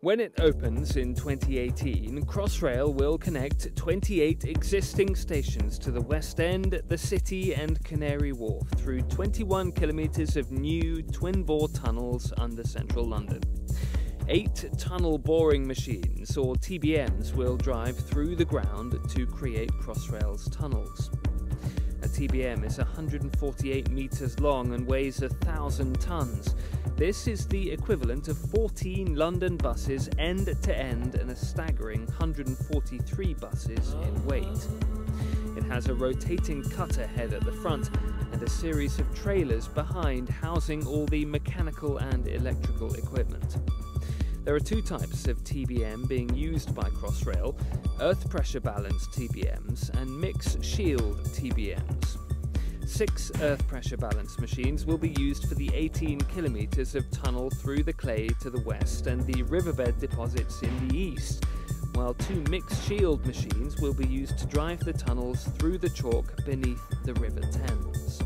When it opens in 2018, Crossrail will connect 28 existing stations to the West End, the City and Canary Wharf through 21 kilometres of new twin-bore tunnels under central London. 8 tunnel boring machines, or TBMs, will drive through the ground to create Crossrail's tunnels. A TBM is 148 metres long and weighs 1,000 tonnes. This is the equivalent of 14 London buses end to end and a staggering 143 buses in weight. It has a rotating cutter head at the front and a series of trailers behind housing all the mechanical and electrical equipment. There are 2 types of TBM being used by Crossrail: earth pressure balanced TBMs and mix shield TBMs. 6 earth pressure balance machines will be used for the 18 kilometres of tunnel through the clay to the west and the riverbed deposits in the east, while 2 mixed shield machines will be used to drive the tunnels through the chalk beneath the River Thames.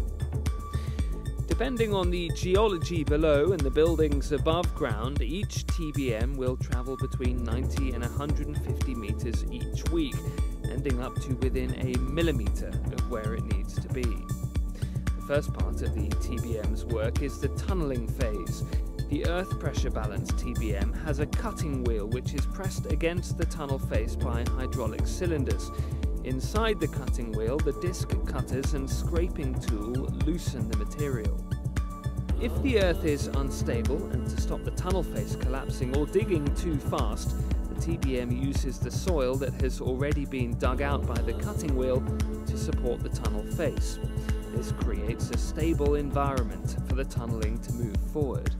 Depending on the geology below and the buildings above ground, each TBM will travel between 90 and 150 metres each week, ending up to within a millimetre of where it needs to be. The first part of the TBM's work is the tunnelling phase. The earth pressure balanced TBM has a cutting wheel which is pressed against the tunnel face by hydraulic cylinders. Inside the cutting wheel, the disc cutters and scraping tool loosen the material. If the earth is unstable, and to stop the tunnel face collapsing or digging too fast, the TBM uses the soil that has already been dug out by the cutting wheel to support the tunnel face. This creates a stable environment for the tunnelling to move forward.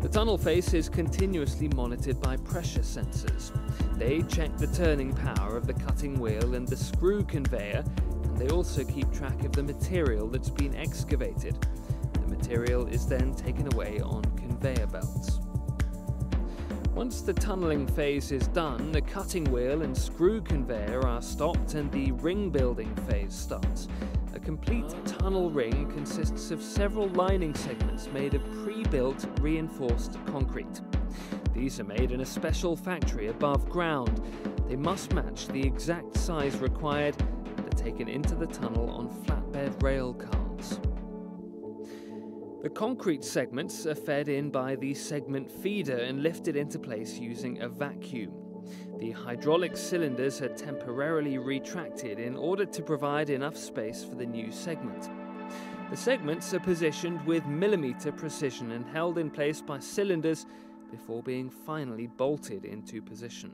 The tunnel face is continuously monitored by pressure sensors. They check the turning power of the cutting wheel and the screw conveyor, and they also keep track of the material that's been excavated. The material is then taken away on conveyor belts. Once the tunnelling phase is done, the cutting wheel and screw conveyor are stopped and the ring building phase starts. A complete tunnel ring consists of several lining segments made of pre-built reinforced concrete. These are made in a special factory above ground. They must match the exact size required and are taken into the tunnel on flatbed rail cars. The concrete segments are fed in by the segment feeder and lifted into place using a vacuum. The hydraulic cylinders are temporarily retracted in order to provide enough space for the new segment. The segments are positioned with millimetre precision and held in place by cylinders before being finally bolted into position.